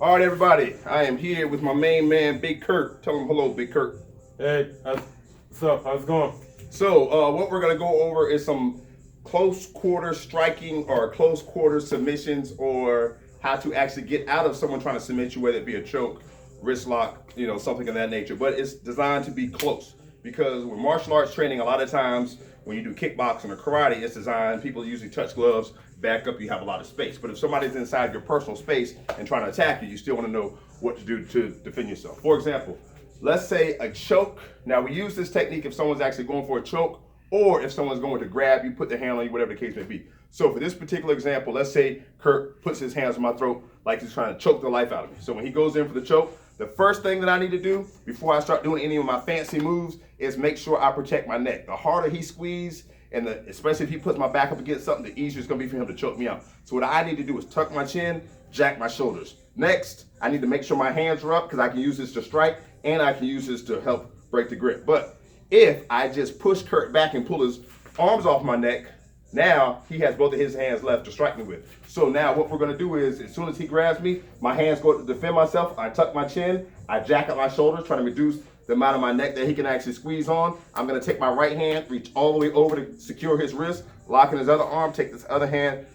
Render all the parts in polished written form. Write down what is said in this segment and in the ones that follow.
All right, everybody. I am here with my main man, Big Kurt. Tell him hello, Big Kurt. Hey, what's up? How's it going? So, what we're gonna go over is some close quarter striking or close quarter submissions, or how to actually get out of someone trying to submit you, whether it be a choke, wrist lock, something of that nature. But it's designed to be close because with martial arts training, a lot of times when you do kickboxing or karate, it's designed. People usually touch gloves, back up, you have a lot of space. But if somebody's inside your personal space and trying to attack you, you still want to know what to do to defend yourself. For example, let's say a choke. Now we use this technique if someone's actually going for a choke, or if someone's going to grab you, put their hand on you, whatever the case may be. So for this particular example, let's say Kurt puts his hands on my throat like he's trying to choke the life out of me. So when he goes in for the choke, the first thing that I need to do before I start doing any of my fancy moves is make sure I protect my neck. The harder he squeezes, and especially if he puts my back up against something, the easier it's gonna be for him to choke me out. So what I need to do is tuck my chin, jack my shoulders. Next, I need to make sure my hands are up because I can use this to strike and I can use this to help break the grip. But if I just push Kurt back and pull his arms off my neck, now he has both of his hands left to strike me with. So now what we're gonna do is, as soon as he grabs me, my hands go to defend myself, I tuck my chin, I jack up my shoulders, trying to reduce the amount of my neck that he can actually squeeze on. I'm gonna take my right hand, reach all the way over to secure his wrist, locking his other arm, take this other hand,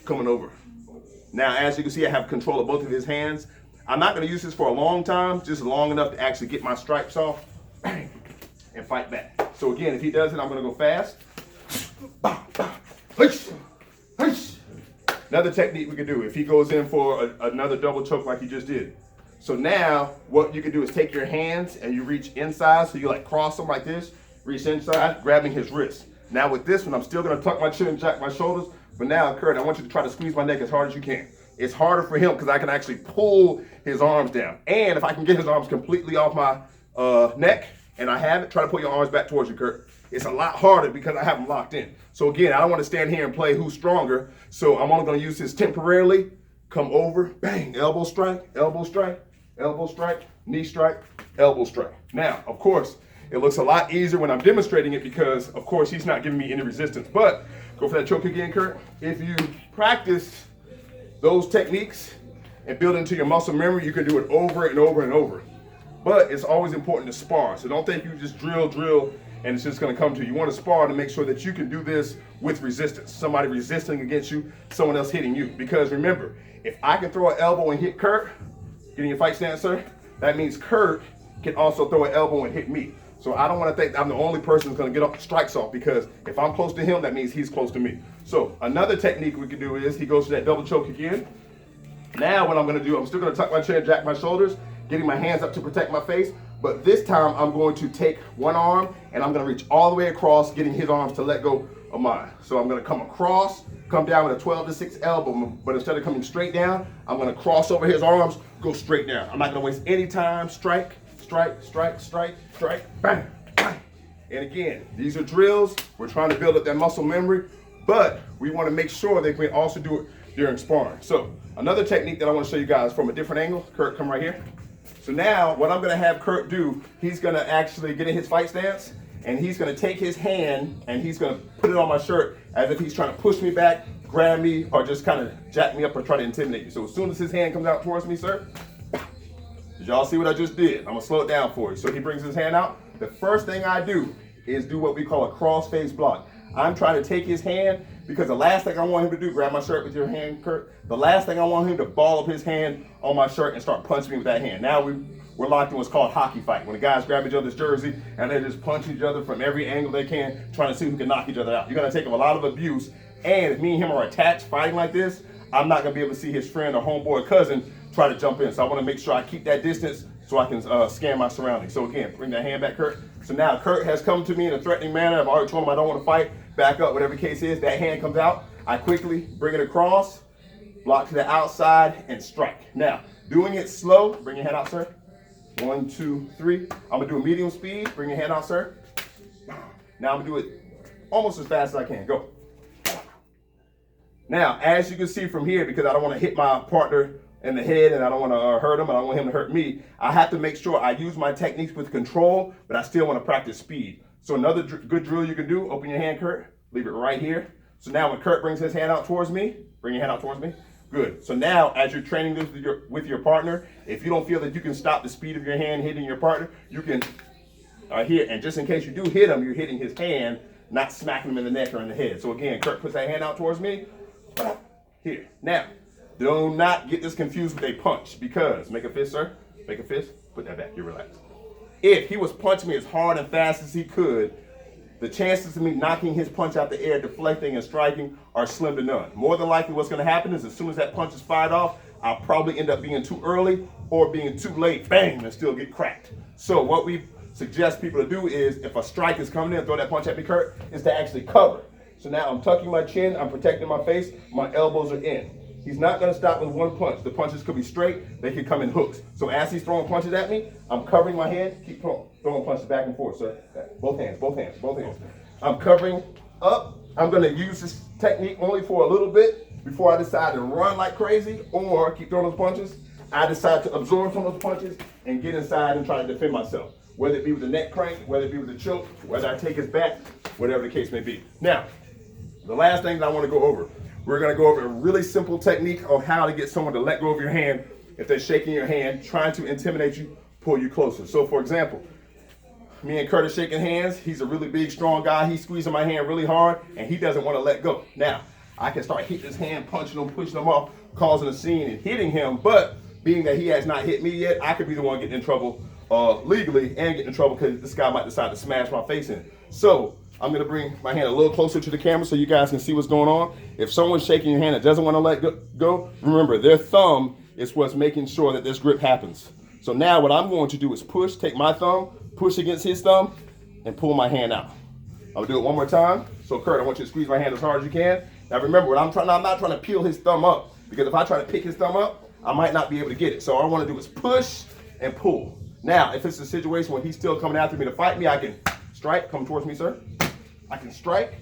coming over. Now, as you can see, I have control of both of his hands. I'm not gonna use this for a long time, just long enough to actually get my stripes off, bang, and fight back. So again, if he does it, I'm gonna go fast. Another technique we can do, if he goes in for another double choke like he just did. So now, what you can do is take your hands and you reach inside, so you like cross them like this, reach inside, grabbing his wrist. Now with this one, I'm still gonna tuck my chin, jack my shoulders, but now, Kurt, I want you to try to squeeze my neck as hard as you can. It's harder for him because I can actually pull his arms down. And if I can get his arms completely off my neck, and I have it, try to pull your arms back towards you, Kurt. It's a lot harder because I have them locked in. So again, I don't want to stand here and play who's stronger, so I'm only gonna use this temporarily, come over, bang, elbow strike, elbow strike, elbow strike, knee strike, elbow strike. Now, of course, it looks a lot easier when I'm demonstrating it because, of course, he's not giving me any resistance. But go for that choke again, Kurt. If you practice those techniques and build into your muscle memory, you can do it over and over and over. But it's always important to spar. So don't think you just drill, and it's just gonna come to you. You wanna spar to make sure that you can do this with resistance. Somebody resisting against you, someone else hitting you. Because remember, if I can throw an elbow and hit Kurt, getting your fight stance, sir, that means Kurt can also throw an elbow and hit me. So I don't want to think I'm the only person who's going to get up strikes off, because if I'm close to him, that means he's close to me. So another technique we can do is he goes to that double choke again. Now what I'm going to do, I'm still going to tuck my chin, jack my shoulders, getting my hands up to protect my face. But this time I'm going to take one arm and I'm going to reach all the way across, getting his arms to let go of mine. So I'm going to come across, come down with a 12 to 6 elbow, but instead of coming straight down, I'm going to cross over his arms, go straight down. I'm not going to waste any time. Strike, strike, strike, strike, strike, bang, bang. And again, these are drills. We're trying to build up that muscle memory, but we want to make sure that we can also do it during sparring. So another technique that I want to show you guys from a different angle. Kurt, come right here. So now what I'm going to have Kurt do, he's going to actually get in his fight stance, and he's going to take his hand and he's going to put it on my shirt as if he's trying to push me back, grab me, or just kind of jack me up or try to intimidate me. So as soon as his hand comes out towards me, sir, did y'all see what I just did? I'm gonna slow it down for you. So he brings his hand out. The first thing I do is do what we call a cross face block. I'm trying to take his hand because the last thing I want him to do, grab my shirt with your hand, Kurt. The last thing I want him to ball up his hand on my shirt and start punching me with that hand. Now we're locked in what's called hockey fight, when the guys grab each other's jersey and they just punch each other from every angle they can, trying to see who can knock each other out. You're gonna take a lot of abuse, and if me and him are attached fighting like this, I'm not gonna be able to see his friend or homeboy or cousin try to jump in. So I wanna make sure I keep that distance so I can scan my surroundings. So again, bring that hand back, Kurt. So now Kurt has come to me in a threatening manner. I've already told him I don't wanna fight, back up, whatever the case is. That hand comes out. I quickly bring it across, block to the outside, and strike. Now, doing it slow, bring your hand out, sir. 1, 2, 3. I'm gonna do a medium speed. Bring your hand out, sir. Now I'm gonna do it almost as fast as I can. Go. Now, as you can see from here, because I don't want to hit my partner in the head and I don't want to hurt him, and I don't want him to hurt me, I have to make sure I use my techniques with control, but I still want to practice speed. So another good drill you can do, open your hand, Kurt, leave it right here. So now when Kurt brings his hand out towards me, bring your hand out towards me, Good. So now, as you're training this with your partner, if you don't feel that you can stop the speed of your hand hitting your partner, you can hit. And just in case you do hit him, you're hitting his hand, not smacking him in the neck or in the head. So again, Kurt puts that hand out towards me. Here. Now, do not get this confused with a punch because, make a fist, sir. Make a fist. Put that back. You're relaxed. If he was punching me as hard and fast as he could, the chances of me knocking his punch out the air, deflecting and striking are slim to none. More than likely what's going to happen is as soon as that punch is fired off, I'll probably end up being too early or being too late, bang, and still get cracked. So what we suggest people to do is if a strike is coming in, throw that punch at me, Kurt, is to actually cover. So now I'm tucking my chin, I'm protecting my face, my elbows are in. He's not going to stop with one punch. The punches could be straight, they could come in hooks. So as he's throwing punches at me, I'm covering my hand, keep throwing punches back and forth, sir. Both hands, both hands, both hands. I'm covering up. I'm going to use this technique only for a little bit before I decide to run like crazy or keep throwing those punches. I decide to absorb some of those punches and get inside and try to defend myself. Whether it be with a neck crank, whether it be with a choke, whether I take his back, whatever the case may be. Now, the last thing that I want to go over, we're going to go over a really simple technique of how to get someone to let go of your hand if they're shaking your hand, trying to intimidate you, pull you closer. So for example, me and Kurt are shaking hands. He's a really big, strong guy. He's squeezing my hand really hard, and he doesn't want to let go. Now, I can start hitting his hand, punching him, pushing him off, causing a scene and hitting him, but being that he has not hit me yet, I could be the one getting in trouble legally and getting in trouble because this guy might decide to smash my face in. So I'm going to bring my hand a little closer to the camera so you guys can see what's going on. If someone's shaking your hand that doesn't want to let go, remember, their thumb is what's making sure that this grip happens. So now what I'm going to do is push, take my thumb, push against his thumb, and pull my hand out. I'll do it one more time. So Kurt, I want you to squeeze my hand as hard as you can. Now remember, I'm not trying to peel his thumb up, because if I try to pick his thumb up, I might not be able to get it. So all I want to do is push and pull. Now, if it's a situation where he's still coming after me to fight me, I can strike. Come towards me, sir. I can strike.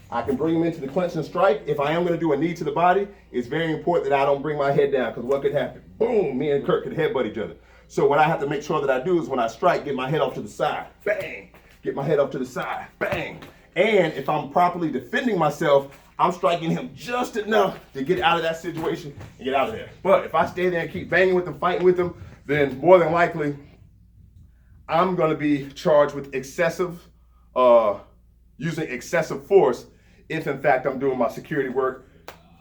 I can bring him into the clinch and strike. If I am going to do a knee to the body, it's very important that I don't bring my head down, because what could happen? Boom, me and Kurt could headbutt each other. So what I have to make sure that I do is when I strike, get my head off to the side. Bang. Get my head off to the side. Bang. And if I'm properly defending myself, I'm striking him just enough to get out of that situation and get out of there. But if I stay there and keep banging with him, fighting with him, then more than likely, I'm going to be charged with using excessive force if in fact I'm doing my security work,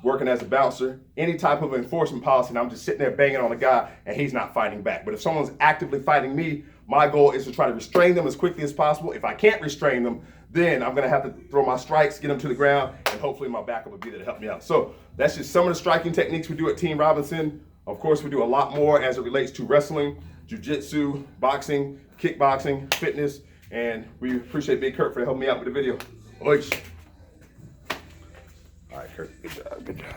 working as a bouncer, any type of enforcement policy, and I'm just sitting there banging on a guy and he's not fighting back. But if someone's actively fighting me, my goal is to try to restrain them as quickly as possible. If I can't restrain them, then I'm going to have to throw my strikes, get them to the ground, and hopefully my backup will be there to help me out. So that's just some of the striking techniques we do at Team Robinson. Of course, we do a lot more as it relates to wrestling, jiu-jitsu, boxing, kickboxing, fitness, and we appreciate Big Kurt for helping me out with the video. All right, Kurt, good job, good job.